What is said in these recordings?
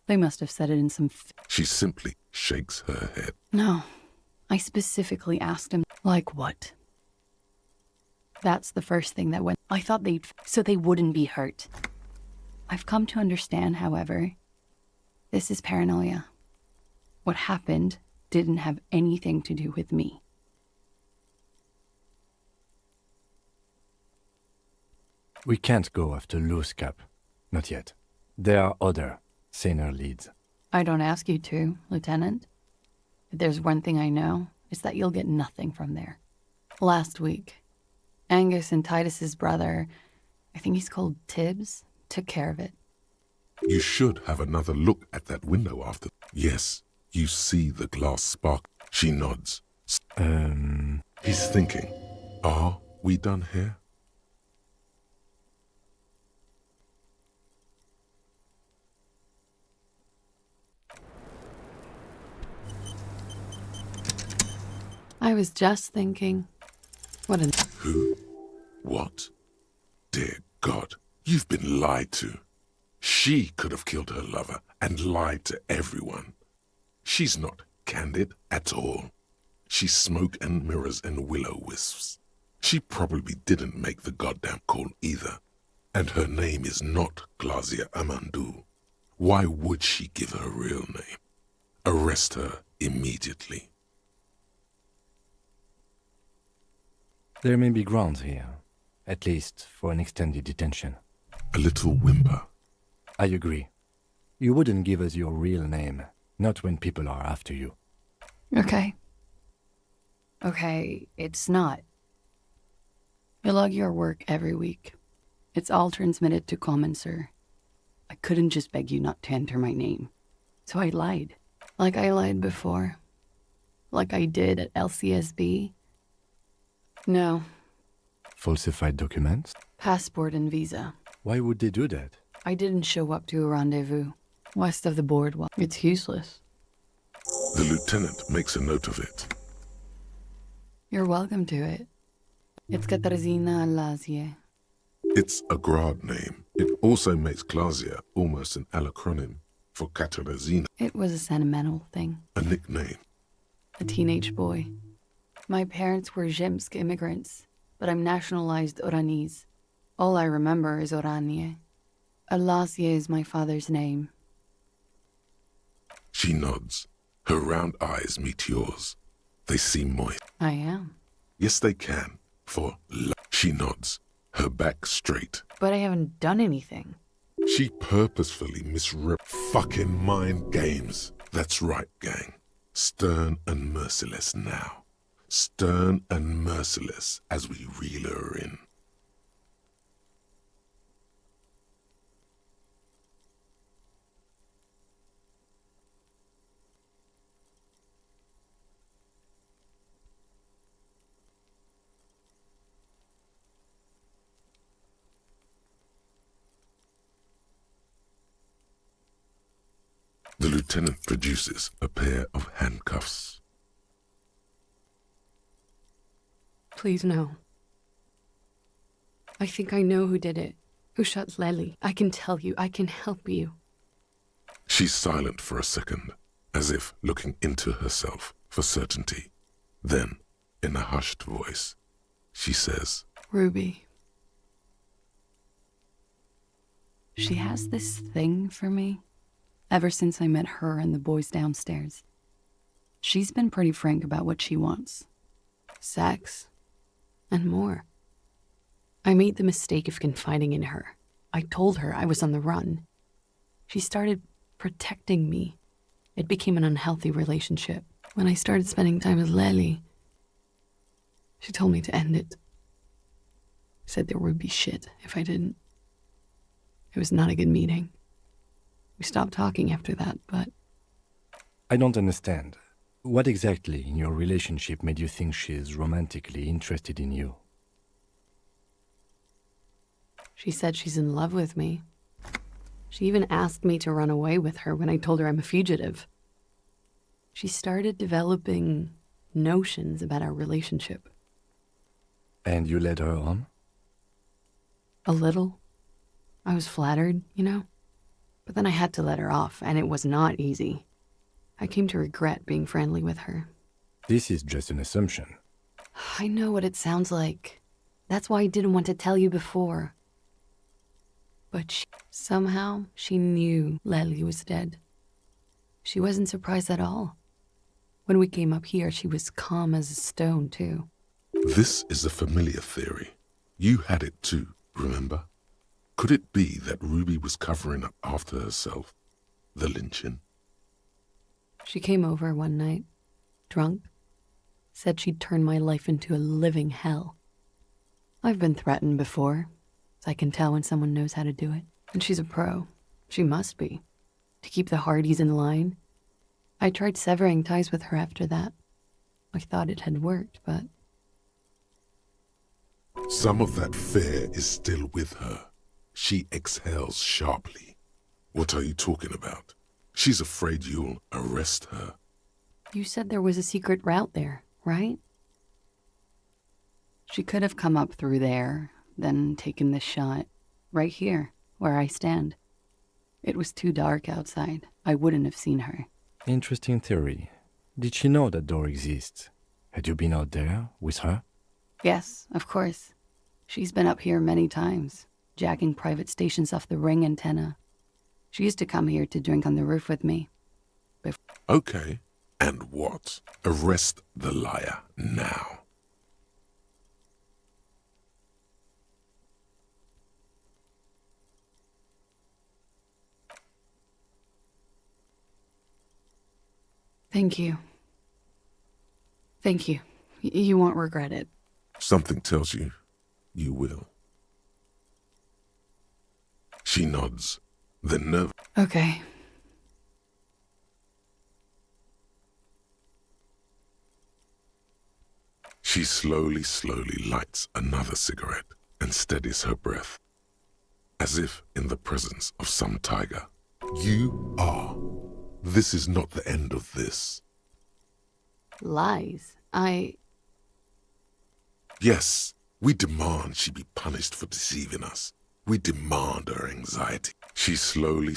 They must have said it in some She simply shakes her head. No. I specifically asked him, like what? That's the first thing that went. I thought so they wouldn't be hurt. I've come to understand, however, this is paranoia. What happened didn't have anything to do with me. We can't go after loose cap. Not yet. There are other, saner leads. I don't ask you to, Lieutenant. If there's one thing I know, it's that you'll get nothing from there. Last week, Angus and Titus's brother, I think he's called Tibbs, took care of it. You should have another look at that window after. Yes, you see the glass spark. She nods. He's thinking, are we done here? I was just thinking, what an... Who? What? Dear God, you've been lied to. She could have killed her lover and lied to everyone. She's not candid at all. She's smoke and mirrors and willow-wisps. She probably didn't make the goddamn call either. And her name is not Glasia Amandu. Why would she give her real name? Arrest her immediately. There may be grounds here, at least for an extended detention. A little whimper. I agree. You wouldn't give us your real name, not when people are after you. Okay. Okay, it's not. You log your work every week. It's all transmitted to Common, sir. I couldn't just beg you not to enter my name. So I lied. Like I lied before. Like I did at LCSB. No. Falsified documents? Passport and visa. Why would they do that? I didn't show up to a rendezvous. West of the boardwalk. It's useless. The lieutenant makes a note of it. You're welcome to it. It's Katarzyna Lazie. It's a grad name. It also makes Glasia almost an acronym for Katarzyna. It was a sentimental thing. A nickname. A teenage boy. My parents were Zemsk immigrants, but I'm nationalized Oranese. All I remember is Oranie. Alasie is my father's name. She nods. Her round eyes meet yours. They seem moist. I am. Yes, they can. For she nods. Her back straight. But I haven't done anything. She purposefully misrep fucking mind games. That's right, gang. Stern and merciless now. Stern and merciless as we reel her in. The lieutenant produces a pair of handcuffs. Please, no. I think I know who did it. Who shot Lely. I can tell you. I can help you. She's silent for a second, as if looking into herself for certainty. Then, in a hushed voice, she says, Ruby. She has this thing for me. Ever since I met her and the boys downstairs. She's been pretty frank about what she wants. Sex. And more. I made the mistake of confiding in her. I told her I was on the run. She started protecting me. It became an unhealthy relationship. When I started spending time with Lely, she told me to end it. Said there would be shit if I didn't. It was not a good meeting. We stopped talking after that, but... I don't understand. What exactly in your relationship made you think she's romantically interested in you? She said she's in love with me. She even asked me to run away with her when I told her I'm a fugitive. She started developing notions about our relationship. And you led her on? A little. I was flattered, you know? But then I had to let her off, and it was not easy. I came to regret being friendly with her. This is just an assumption. I know what it sounds like. That's why I didn't want to tell you before. But somehow she knew Lely was dead. She wasn't surprised at all. When we came up here, she was calm as a stone, too. This is a familiar theory. You had it too, remember? Could it be that Ruby was covering up after herself? The lynching? She came over one night, drunk, said she'd turn my life into a living hell. I've been threatened before, so I can tell when someone knows how to do it. And she's a pro. She must be. To keep the Hardys in line. I tried severing ties with her after that. I thought it had worked, but... Some of that fear is still with her. She exhales sharply. What are you talking about? She's afraid you'll arrest her. You said there was a secret route there, right? She could have come up through there, then taken this shot. Right here, where I stand. It was too dark outside. I wouldn't have seen her. Interesting theory. Did she know that door exists? Had you been out there with her? Yes, of course. She's been up here many times, jacking private stations off the ring antenna. She used to come here to drink on the roof with me. Okay. And what? Arrest the liar now. Thank you. Thank you. You won't regret it. Something tells you you will. She nods, then nervous. Okay. She slowly lights another cigarette and steadies her breath, as if in the presence of some tiger. You are. This is not the end of this. Lies. Yes, we demand she be punished for deceiving us. We demand her anxiety. She slowly.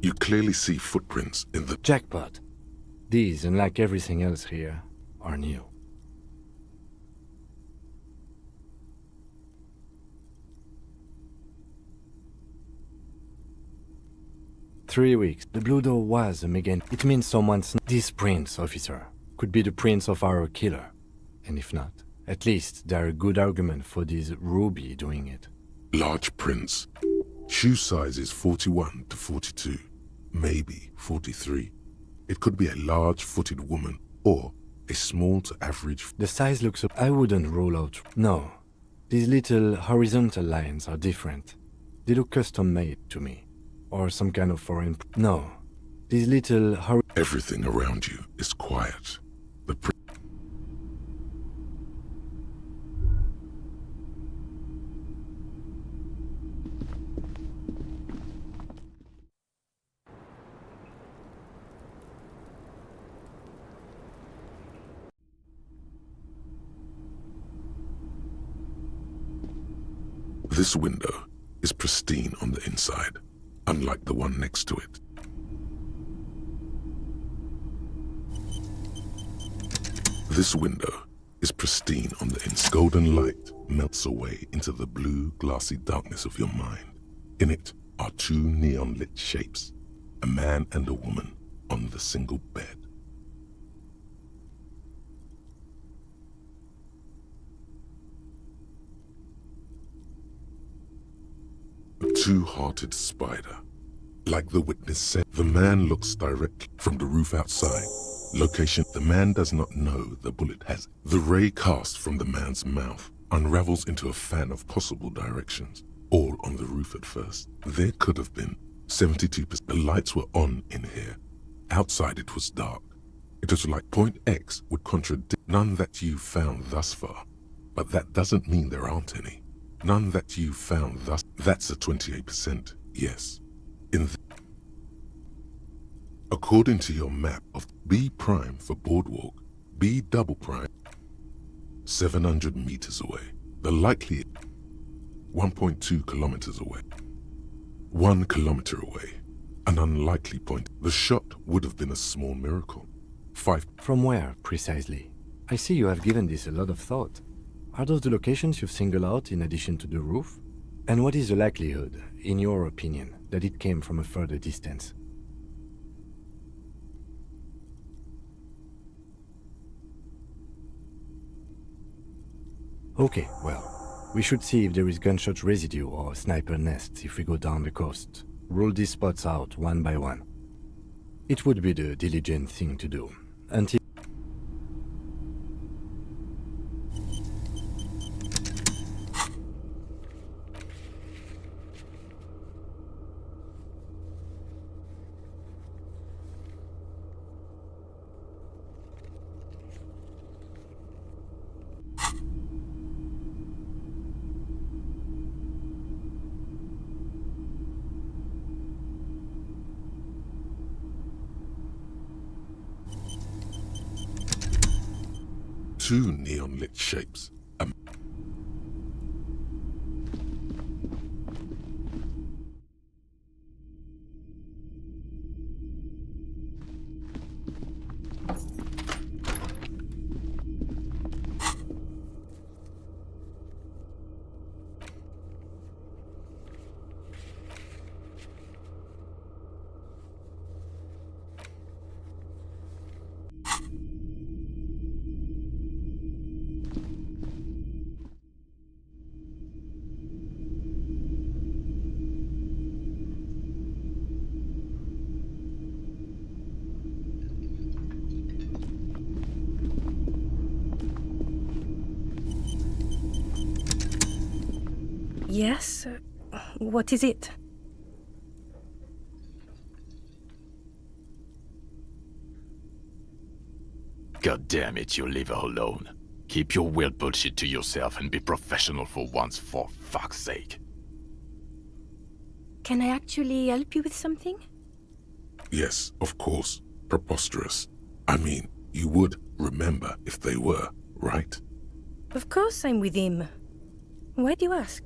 You clearly see footprints in the... Jackpot. These, unlike everything else here, are new. Three weeks. The blue door was a Megan. It means someone's... This prince, officer, could be the prince of our killer. And if not, at least there are good argument for this Ruby doing it. Large prints. Shoe size is 41 to 42, maybe 43. It could be a large-footed woman or a small to average... The size looks up. I wouldn't rule out... No. These little horizontal lines are different. They look custom-made to me. Or some kind of foreign... No. These little Everything around you is quiet. The This window is pristine on the inside, unlike the one next to it. This window is pristine on the inside. Golden light melts away into the blue, glassy darkness of your mind. In it are two neon-lit shapes, a man and a woman on the single bed. A two-hearted spider. Like the witness said, the man looks directly from the roof outside. Location, the man does not know the bullet has. The ray cast from the man's mouth unravels into a fan of possible directions, all on the roof at first. There could have been 72%. The lights were on in here. Outside it was dark. It was like point X would contradict none that you've found thus far. But that doesn't mean there aren't any. None that you've found thus. That's a 28%, yes. According to your map of B prime for boardwalk, B double prime, 700 meters away. The likely 1.2 kilometers away. 1 kilometer away. An unlikely point. The shot would have been a small miracle. 5. From where, precisely? I see you have given this a lot of thought. Are those the locations you've singled out in addition to the roof? And what is the likelihood, in your opinion, that it came from a further distance? Okay, well, we should see if there is gunshot residue or sniper nests if we go down the coast. Rule these spots out one by one. It would be the diligent thing to do, until... Two neon-lit shapes. Yes? What is it? God damn it, you leave her alone. Keep your weird bullshit to yourself and be professional for once, for fuck's sake. Can I actually help you with something? Yes, of course. Preposterous. I mean, you would remember if they were, right? Of course I'm with him. Why do you ask?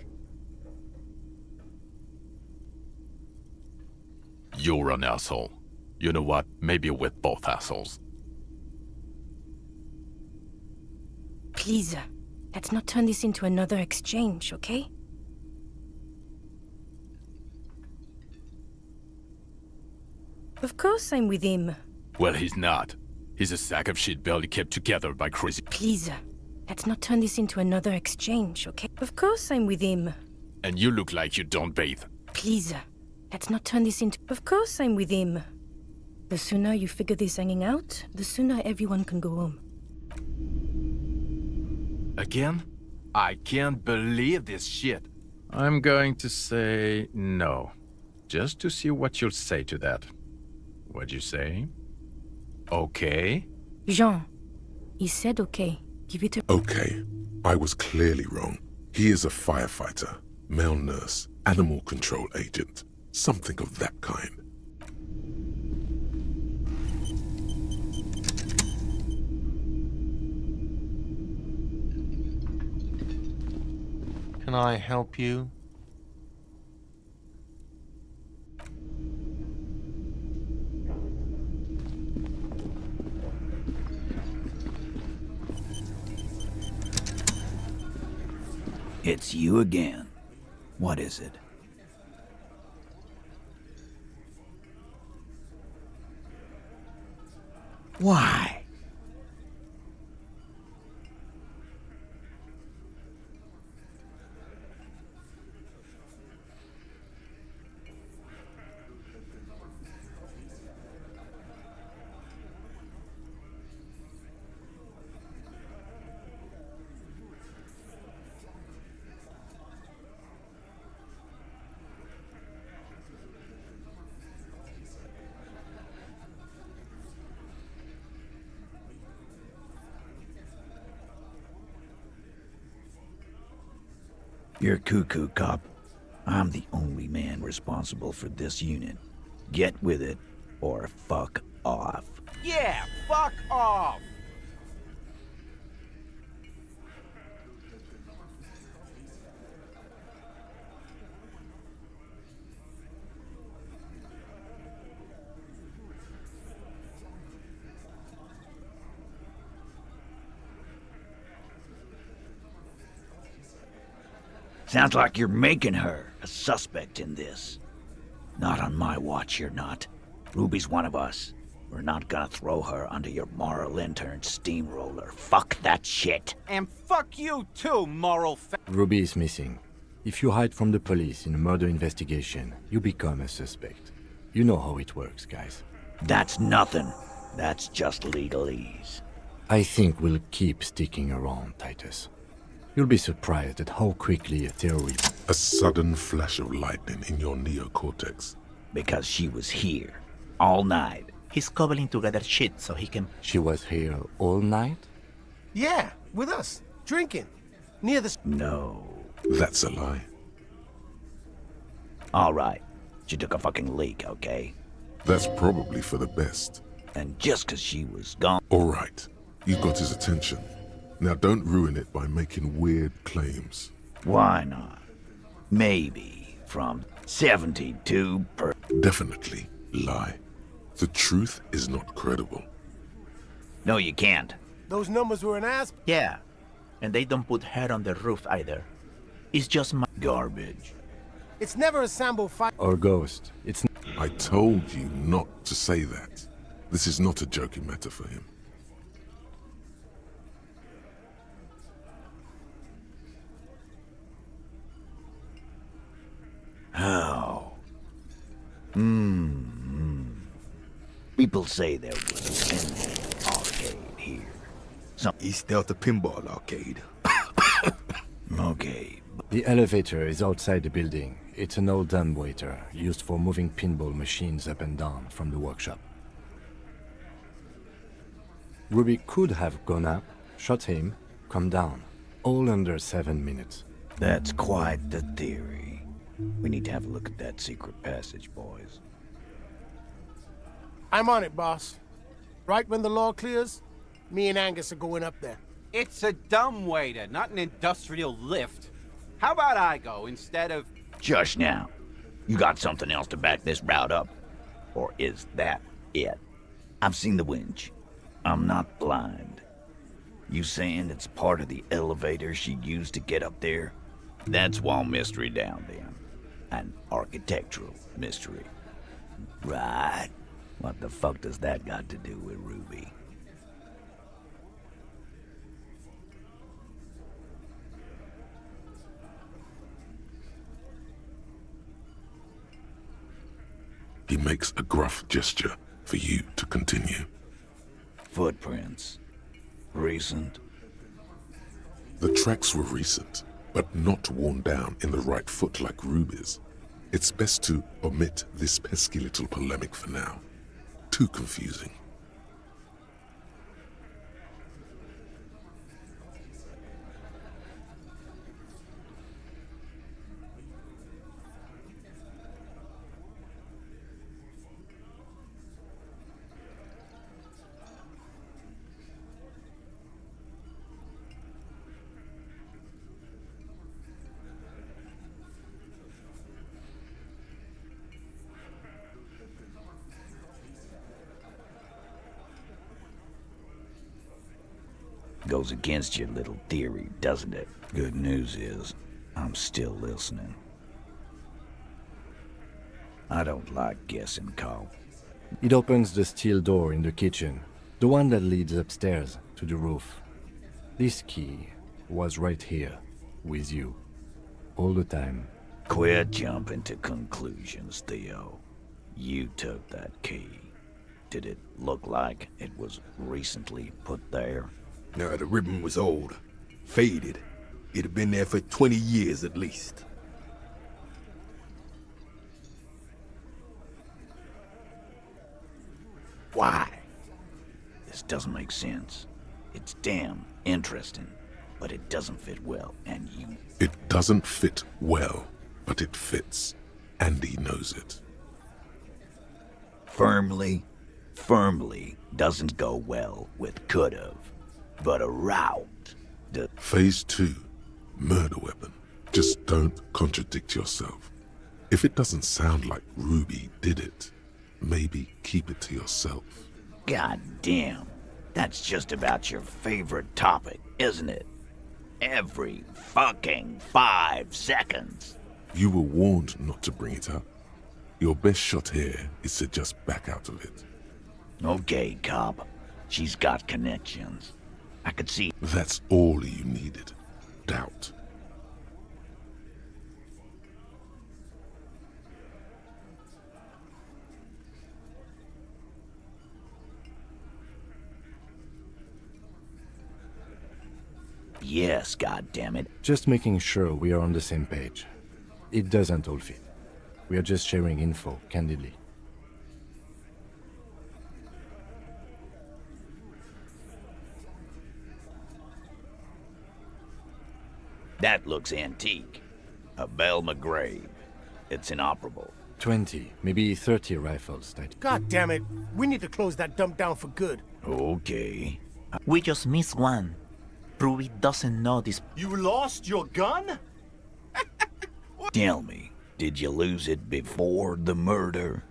You're an asshole. You know what? Maybe we're both assholes. Please, let's not turn this into another exchange, okay? Of course I'm with him. Well, he's not. He's a sack of shit barely kept together by crazy... Please, let's not turn this into another exchange, okay? Of course I'm with him. And you look like you don't bathe. Please, let's not turn this into... Of course I'm with him. The sooner you figure this hanging out, the sooner everyone can go home. Again? I can't believe this shit. I'm going to say no. Just to see what you'll say to that. What'd you say? Okay? Jean, he said okay. Give it a... Okay, I was clearly wrong. He is a firefighter, male nurse, animal control agent, something of that kind. Can I help you? It's you again. What is it? Why? You're cuckoo, cop. I'm the only man responsible for this unit. Get with it, or fuck off. Yeah, fuck off! Sounds like you're making her a suspect in this. Not on my watch, you're not. Ruby's one of us. We're not gonna throw her under your moral intern steamroller. Fuck that shit. And fuck you too, moral Ruby is missing. If you hide from the police in a murder investigation, you become a suspect. You know how it works, guys. That's nothing. That's just legalese. I think we'll keep sticking around, Titus. You'll be surprised at how quickly a theory... A sudden flash of lightning in your neocortex. Because she was here. All night. He's cobbling together shit so he can... She was here all night? Yeah, with us, drinking. Near the... No. That's a lie. Alright. She took a fucking leak, okay? That's probably for the best. And just 'cause she was gone... All right, you got his attention. Now don't ruin it by making weird claims. Why not? Maybe from 72 per... Definitely lie. The truth is not credible. No, you can't. Those numbers were an ass... Yeah. And they don't put hair on the roof either. It's just Garbage. It's never a sample fight. Or ghost. It's... I told you not to say that. This is not a joking matter for him. How? People say there was a pinball arcade here. East Delta Pinball Arcade. Okay. The elevator is outside the building. It's an old dumbwaiter used for moving pinball machines up and down from the workshop. Ruby could have gone up, shot him, come down. All under 7 minutes. That's quite the theory. We need to have a look at that secret passage, boys. I'm on it, boss. Right when the law clears, me and Angus are going up there. It's a dumbwaiter, not an industrial lift. How about I go instead of... Just now. You got something else to back this route up? Or is that it? I've seen the winch. I'm not blind. You saying it's part of the elevator she used to get up there? That's one mystery down then. An architectural mystery. Right. What the fuck does that got to do with Ruby? He makes a gruff gesture for you to continue. Footprints. Recent. The tracks were recent, but not worn down in the right foot like Ruby's. It's best to omit this pesky little polemic for now. Too confusing. Goes against your little theory, doesn't it? Good news is, I'm still listening. I don't like guessing, Carl. It opens the steel door in the kitchen, the one that leads upstairs to the roof. This key was right here, with you, all the time. Quit jumping to conclusions, Theo. You took that key. Did it look like it was recently put there? No, the ribbon was old, faded. It had been there for 20 years at least. Why? This doesn't make sense. It's damn interesting, but it doesn't fit well, and you... It doesn't fit well, but it fits, and he knows it. Firmly doesn't go well with could've, but around the... Phase 2, murder weapon. Just don't contradict yourself. If it doesn't sound like Ruby did it, maybe keep it to yourself. God damn, that's just about your favorite topic, isn't it? Every fucking 5 seconds. You were warned not to bring it up. Your best shot here is to just back out of it. Okay, cop. She's got connections. I could see... That's all you needed. Doubt. Yes, goddammit. Just making sure we are on the same page. It doesn't all fit. We are just sharing info, candidly. That looks antique. A Bell McGrave. It's inoperable. 20, maybe 30 rifles that... God damn it. We need to close that dump down for good. Okay. We just missed one. Ruby doesn't know this. You lost your gun? Tell me, did you lose it before the murder?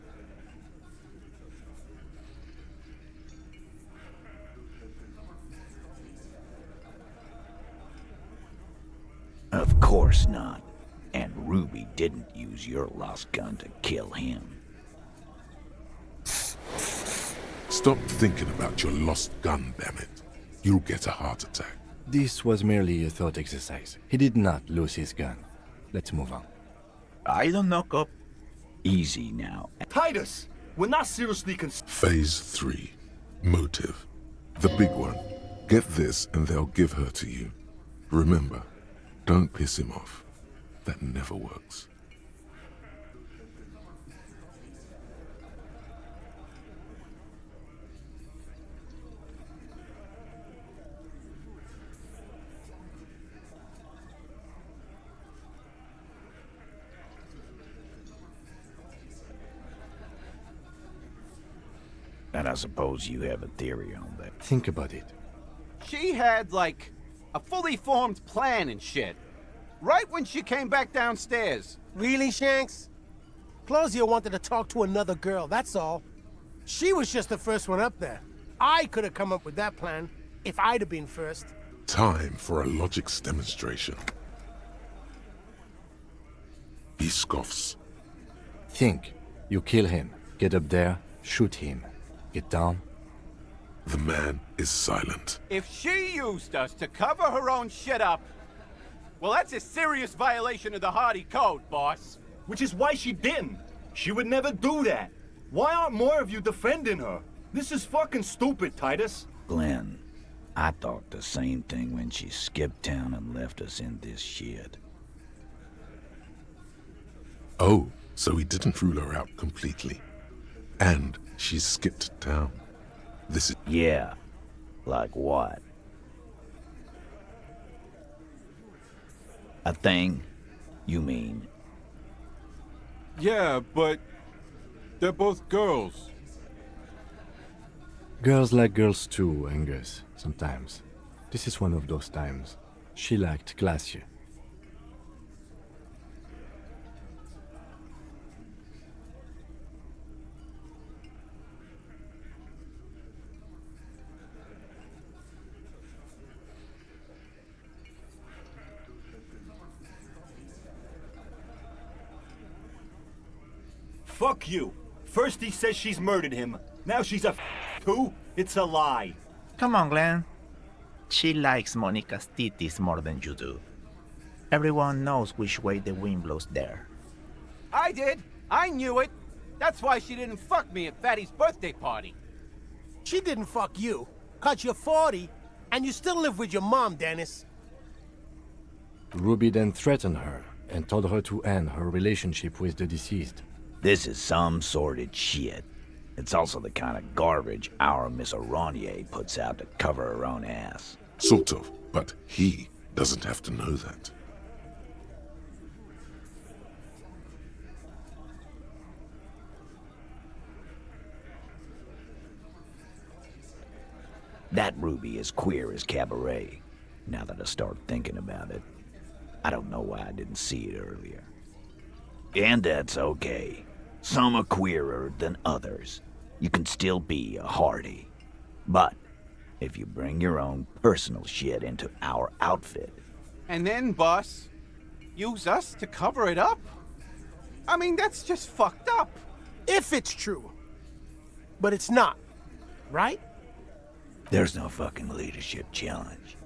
Of course not. And Ruby didn't use your lost gun to kill him. Stop thinking about your lost gun, damn it. You'll get a heart attack. This was merely a thought exercise. He did not lose his gun. Let's move on. I don't know, cop. Easy now. Titus, we're not seriously Phase 3. Motive. The big one. Get this and they'll give her to you. Remember, don't piss him off. That never works. And I suppose you have a theory on that. Think about it. She had, like, a fully formed plan and shit. Right when she came back downstairs. Really, Shanks? Closio wanted to talk to another girl, that's all. She was just the first one up there. I could have come up with that plan if I'd have been first. Time for a logics demonstration. He scoffs. Think. You kill him. Get up there. Shoot him. Get down. The man is silent. If she used us to cover her own shit up, well, that's a serious violation of the Hardy Code, boss. Which is why she didn't. She would never do that. Why aren't more of you defending her? This is fucking stupid, Titus. Glenn, I thought the same thing when she skipped town and left us in this shit. Oh, so he didn't rule her out completely. And she skipped town. This is... Yeah. Like what? A thing? You mean? Yeah, but they're both girls. Girls like girls too, Angus, sometimes. This is one of those times. She lacked classier. Fuck you. First he says she's murdered him. Now she's a too? It's a lie. Come on, Glenn. She likes Monica's titties more than you do. Everyone knows which way the wind blows there. I did. I knew it. That's why she didn't fuck me at Fatty's birthday party. She didn't fuck you, 'cause you're 40, and you still live with your mom, Dennis. Ruby then threatened her and told her to end her relationship with the deceased. This is some sordid shit. It's also the kind of garbage our Miss Aronier puts out to cover her own ass. Sort of, but he doesn't have to know that. That Ruby is queer as cabaret, now that I start thinking about it. I don't know why I didn't see it earlier. And that's okay. Some are queerer than others. You can still be a Hardy. But if you bring your own personal shit into our outfit... And then, boss, use us to cover it up? I mean, that's just fucked up. If it's true. But it's not, right? There's no fucking leadership challenge.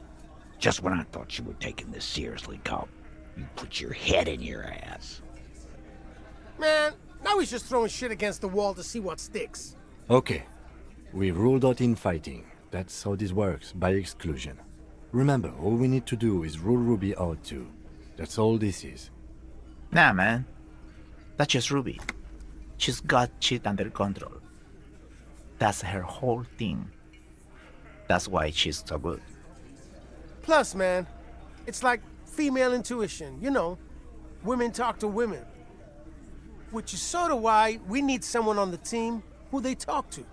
Just when I thought you were taking this seriously, cop, you put your head in your ass. Man, now he's just throwing shit against the wall to see what sticks. Okay, we ruled out infighting. That's how this works, by exclusion. Remember, all we need to do is rule Ruby out too. That's all this is. Nah, man. That's just Ruby. She's got shit under control. That's her whole thing. That's why she's so good. Plus, man, it's like female intuition, you know. Women talk to women. Which is sort of why we need someone on the team who they talk to.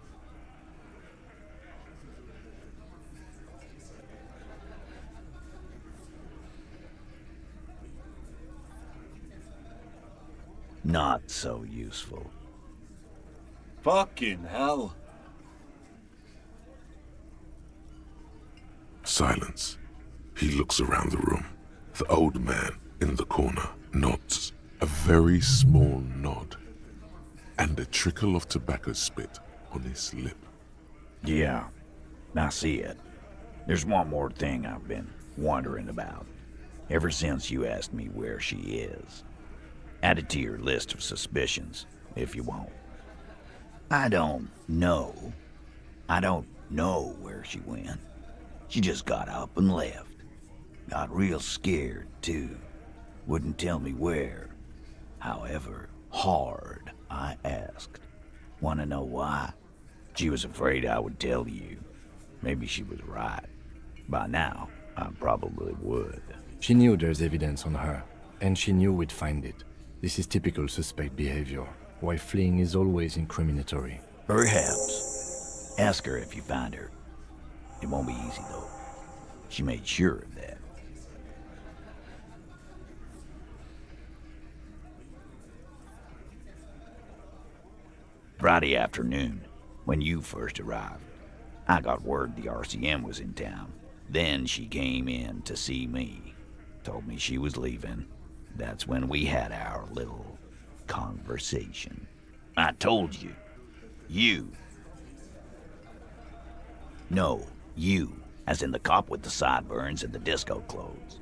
Not so useful. Fucking hell. Silence. He looks around the room. The old man in the corner nods. A very small nod. And a trickle of tobacco spit on his lip. Yeah, I see it. There's one more thing I've been wondering about. Ever since you asked me where she is. Add it to your list of suspicions, if you want. I don't know. I don't know where she went. She just got up and left. Got real scared, too. Wouldn't tell me where. However hard I asked. Want to know why? She was afraid I would tell you. Maybe she was right. By now, I probably would. She knew there's evidence on her, and she knew we'd find it. This is typical suspect behavior, why fleeing is always incriminatory. Perhaps. Ask her if you find her. It won't be easy, though. She made sure of that. Friday afternoon, when you first arrived, I got word the RCM was in town. Then she came in to see me. Told me she was leaving. That's when we had our little conversation. I told you. You. No, you. As in the cop with the sideburns and the disco clothes.